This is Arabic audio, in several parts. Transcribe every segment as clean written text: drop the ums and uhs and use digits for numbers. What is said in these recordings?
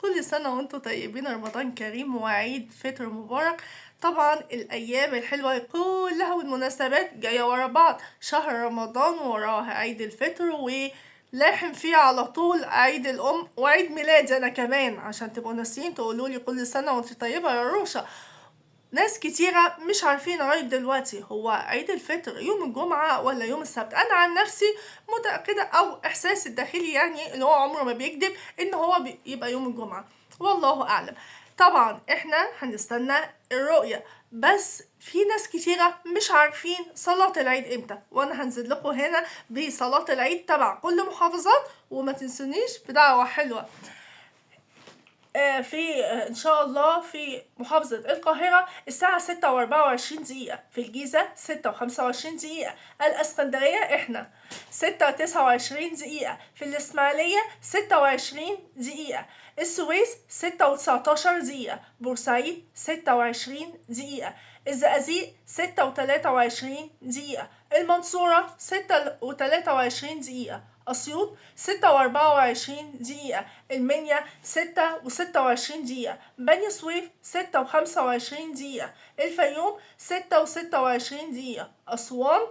كل سنة وانتم طيبين، رمضان كريم وعيد فطر مبارك. طبعا الأيام الحلوة كلها والمناسبات جاية ورا بعض، شهر رمضان وراه عيد الفطر ولاحم فيه على طول عيد الأم وعيد ميلادي أنا كمان، عشان تبقوا ناسيين تقولولي كل سنة وانت طيبة يا روشة. ناس كتيرة مش عارفين لغاية دلوقتي هو عيد الفطر يوم الجمعة ولا يوم السبت. أنا عن نفسي متأكدة، أو إحساسي الداخلي يعني اللي هو عمره ما بيكذب، إن هو يبقى يوم الجمعة، والله أعلم. طبعا إحنا هنستنى الرؤية، بس في ناس كتيرة مش عارفين صلاة العيد إمتى، وأنا هنزل لكم هنا بصلاة العيد تبع كل محافظات. وما تنسونيش بدعوة حلوة. في ان شاء الله في محافظة القاهرة الساعة 6:24، في الجيزة 6:25، الاسكندرية احنا 6:29، في الاسماعيلية 26 دقيقة، السويس 6:19، بورسعيد 26 دقيقة، الزقازيق 6:23، المنصورة 6:23، أسيوط 6:24، المنيا 6:26، بني سويف 6:25، الفيوم 6:26، أسوان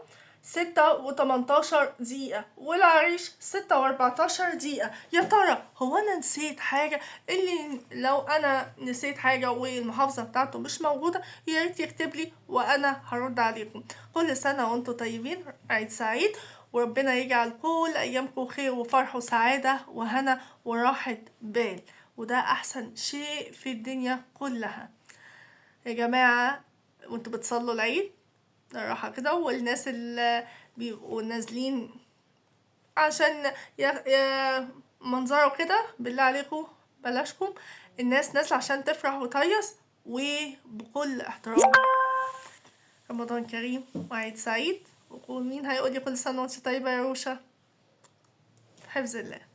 6:18، والعريش 6:14. يا ترى هو أنا نسيت حاجة؟ اللي لو أنا نسيت حاجة والمحافظة بتاعته مش موجودة ياريت يكتبلي وأنا هرد عليكم. كل سنة وانتم طيبين، عيد سعيد، وربنا يجعل كل أيامكم خير وفرح وسعادة وهنا وراحة بال، وده أحسن شيء في الدنيا كلها. يا جماعة وانتوا بتصلوا العيد راحة كده، والناس اللي بيبقوا نازلين عشان منظره كده، بالله عليكم بلاشكم. الناس نازلة عشان تفرح وتهيص، وبكل احترام. رمضان كريم وعيد سعيد. ومين هيقولي كل سنة وانت طيبة يا روشة؟ حفظ الله.